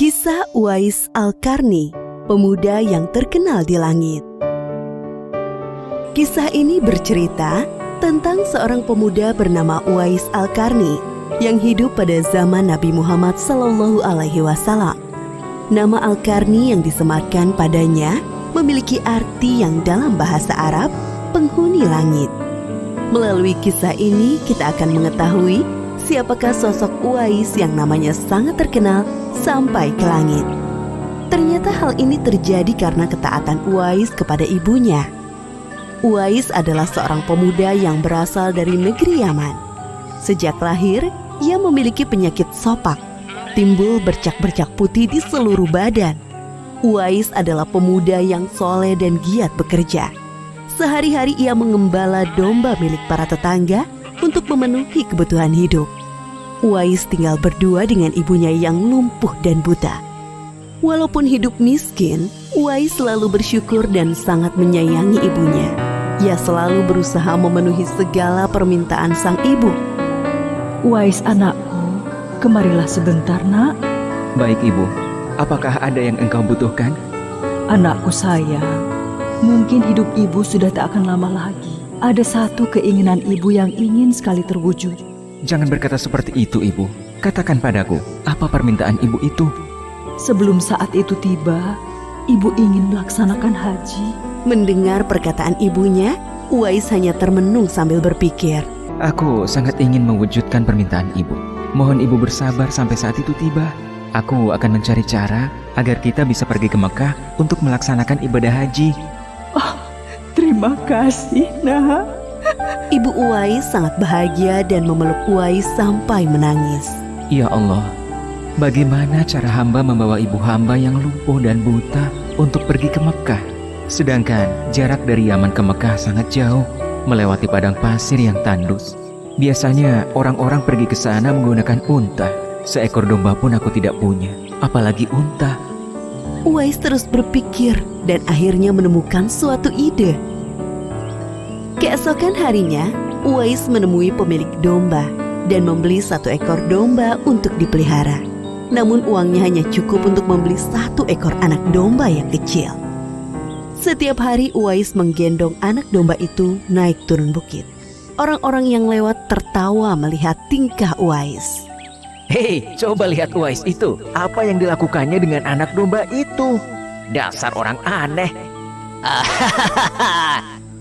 Kisah Uwais Al-Qarni, pemuda yang terkenal di langit. Kisah ini bercerita tentang seorang pemuda bernama Uwais Al-Qarni yang hidup pada zaman Nabi Muhammad SAW. Nama Al-Qarni yang disematkan padanya memiliki arti yang dalam bahasa Arab, penghuni langit. Melalui kisah ini kita akan mengetahui siapakah sosok Uwais yang namanya sangat terkenal sampai ke langit. Ternyata hal ini terjadi karena ketaatan Uwais kepada ibunya. Uwais adalah seorang pemuda yang berasal dari negeri Yaman. Sejak lahir, ia memiliki penyakit sopak, timbul bercak-bercak putih di seluruh badan. Uwais adalah pemuda yang soleh dan giat bekerja. Sehari-hari ia mengembala domba milik para tetangga untuk memenuhi kebutuhan hidup. Uwais tinggal berdua dengan ibunya yang lumpuh dan buta. Walaupun hidup miskin, Uwais selalu bersyukur dan sangat menyayangi ibunya. Ia selalu berusaha memenuhi segala permintaan sang ibu. Uwais anakku, kemarilah sebentar nak. Baik ibu, apakah ada yang engkau butuhkan? Anakku sayang, mungkin hidup ibu sudah tak akan lama lagi. Ada satu keinginan ibu yang ingin sekali terwujud. Jangan berkata seperti itu ibu. Katakan padaku, apa permintaan ibu itu? Sebelum saat itu tiba, ibu ingin melaksanakan haji. Mendengar perkataan ibunya, Uwais hanya termenung sambil berpikir. Aku sangat ingin mewujudkan permintaan ibu. Mohon ibu bersabar sampai saat itu tiba. Aku akan mencari cara agar kita bisa pergi ke Mekah untuk melaksanakan ibadah haji. Oh, terima kasih nak. Ibu Uwais sangat bahagia dan memeluk Uwais sampai menangis. Ya Allah, bagaimana cara hamba membawa ibu hamba yang lumpuh dan buta untuk pergi ke Mekah? Sedangkan jarak dari Yaman ke Mekah sangat jauh, melewati padang pasir yang tandus. Biasanya orang-orang pergi ke sana menggunakan unta. Seekor domba pun aku tidak punya, apalagi unta. Uwais terus berpikir dan akhirnya menemukan suatu ide. Keesokan harinya, Uwais menemui pemilik domba dan membeli 1 ekor domba untuk dipelihara. Namun uangnya hanya cukup untuk membeli 1 ekor anak domba yang kecil. Setiap hari Uwais menggendong anak domba itu naik turun bukit. Orang-orang yang lewat tertawa melihat tingkah Uwais. Hei, coba lihat Uwais itu. Apa yang dilakukannya dengan anak domba itu? Dasar orang aneh.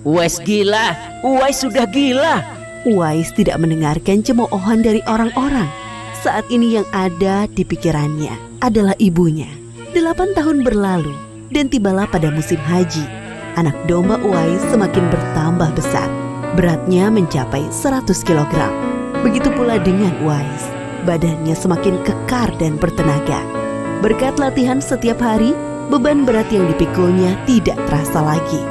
Uwais gila, Uwais sudah gila. Uwais tidak mendengarkan cemoohan dari orang-orang. Saat ini yang ada di pikirannya adalah ibunya. 8 tahun berlalu dan tibalah pada musim haji. Anak domba Uwais semakin bertambah besar. Beratnya mencapai 100 kg. Begitu pula dengan Uwais. Badannya semakin kekar dan bertenaga. Berkat latihan setiap hari, beban berat yang dipikulnya tidak terasa lagi.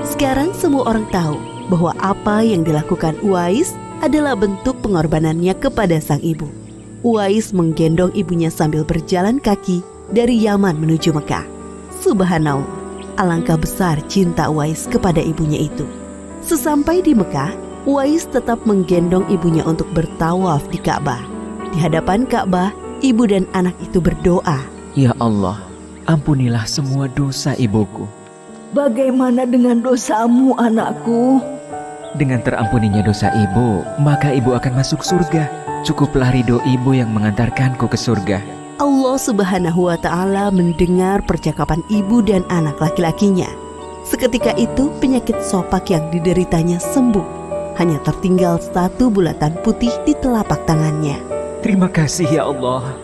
Sekarang semua orang tahu bahwa apa yang dilakukan Uwais adalah bentuk pengorbanannya kepada sang ibu. Uwais menggendong ibunya sambil berjalan kaki dari Yaman menuju Mekah. Subhanallah, alangkah besar cinta Uwais kepada ibunya itu. Sesampai di Mekah, Uwais tetap menggendong ibunya untuk bertawaf di Ka'bah. Di hadapan Ka'bah, ibu dan anak itu berdoa. Ya Allah, ampunilah semua dosa ibuku. Bagaimana dengan dosamu anakku? Dengan terampuninya dosa ibu, maka ibu akan masuk surga. Cukuplah ridho ibu yang mengantarkanku ke surga. Allah Subhanahu wa Ta'ala mendengar percakapan ibu dan anak laki-lakinya. Seketika itu penyakit sopak yang dideritanya sembuh. Hanya tertinggal 1 bulatan putih di telapak tangannya. Terima kasih ya Allah.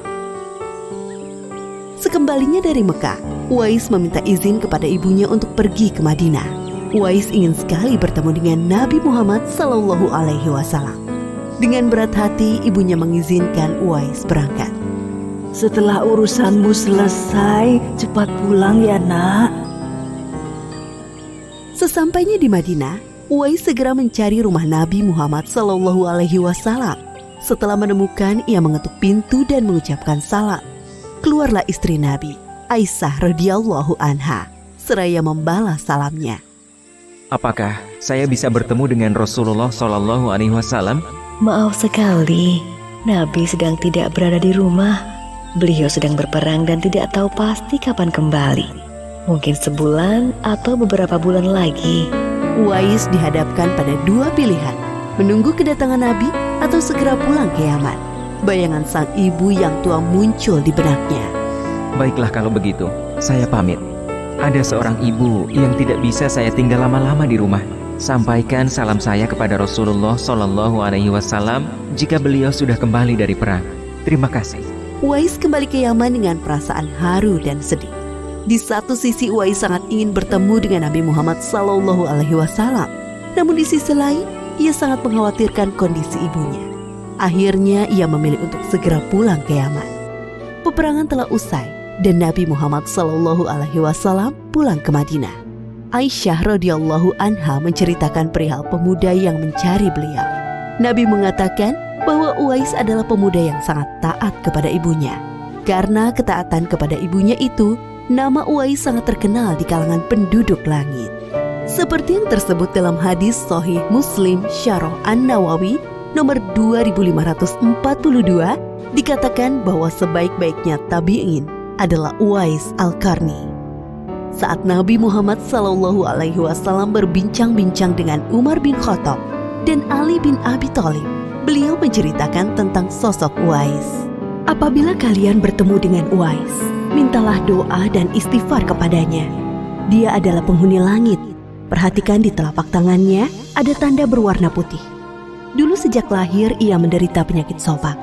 Sekembalinya dari Mekah, Uwais meminta izin kepada ibunya untuk pergi ke Madinah. Uwais ingin sekali bertemu dengan Nabi Muhammad SAW. Dengan berat hati, ibunya mengizinkan Uwais berangkat. Setelah urusanmu selesai, cepat pulang ya nak. Sesampainya di Madinah, Uwais segera mencari rumah Nabi Muhammad SAW. Setelah menemukan, ia mengetuk pintu dan mengucapkan salam. Keluarlah istri Nabi, Aisyah radhiyallahu anha, seraya membalas salamnya. Apakah saya bisa bertemu dengan Rasulullah SAW? Maaf sekali, Nabi sedang tidak berada di rumah. Beliau sedang berperang dan tidak tahu pasti kapan kembali. Mungkin sebulan atau beberapa bulan lagi. Uwais dihadapkan pada dua pilihan, menunggu kedatangan Nabi atau segera pulang ke Yaman. Bayangan sang ibu yang tua muncul di benaknya. Baiklah kalau begitu, saya pamit. Ada seorang ibu yang tidak bisa saya tinggal lama-lama di rumah. Sampaikan salam saya kepada Rasulullah Shallallahu Alaihi Wasallam jika beliau sudah kembali dari perang. Terima kasih. Uwais kembali ke Yaman dengan perasaan haru dan sedih. Di satu sisi Uwais sangat ingin bertemu dengan Nabi Muhammad Shallallahu Alaihi Wasallam, namun di sisi lain ia sangat mengkhawatirkan kondisi ibunya. Akhirnya ia memilih untuk segera pulang ke Yaman. Peperangan telah usai dan Nabi Muhammad Shallallahu Alaihi Wasallam pulang ke Madinah. Aisyah radhiyallahu anha menceritakan perihal pemuda yang mencari beliau. Nabi mengatakan bahwa Uwais adalah pemuda yang sangat taat kepada ibunya. Karena ketaatan kepada ibunya itu, nama Uwais sangat terkenal di kalangan penduduk langit. Seperti yang tersebut dalam hadis Sahih Muslim Syarah An-Nawawi nomor 2542, dikatakan bahwa sebaik-baiknya tabi'in adalah Uwais Al-Qarni. Saat Nabi Muhammad Sallallahu Alaihi Wasallam berbincang-bincang dengan Umar bin Khattab dan Ali bin Abi Thalib, beliau menceritakan tentang sosok Uwais. Apabila kalian bertemu dengan Uwais, mintalah doa dan istighfar kepadanya. Dia adalah penghuni langit. Perhatikan di telapak tangannya ada tanda berwarna putih. Dulu sejak lahir ia menderita penyakit sopak.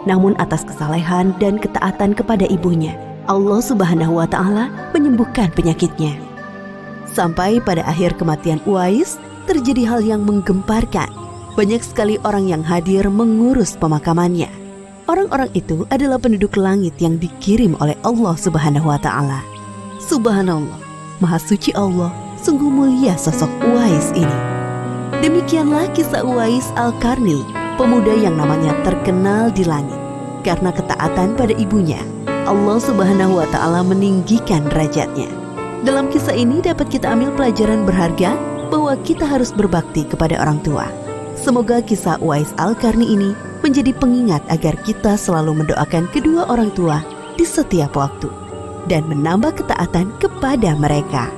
Namun atas kesalehan dan ketaatan kepada ibunya, Allah Subhanahu wa Ta'ala menyembuhkan penyakitnya. Sampai pada akhir kematian Uwais, terjadi hal yang menggemparkan. Banyak sekali orang yang hadir mengurus pemakamannya. Orang-orang itu adalah penduduk langit yang dikirim oleh Allah Subhanahu wa Ta'ala. Subhanallah, Maha Suci Allah, sungguh mulia sosok Uwais ini. Demikianlah kisah Uwais Al-Qarni, pemuda yang namanya terkenal di langit. Karena ketaatan pada ibunya, Allah Subhanahu wa Ta'ala meninggikan derajatnya. Dalam kisah ini dapat kita ambil pelajaran berharga bahwa kita harus berbakti kepada orang tua. Semoga kisah Uwais Al-Qarni ini menjadi pengingat agar kita selalu mendoakan kedua orang tua di setiap waktu dan menambah ketaatan kepada mereka.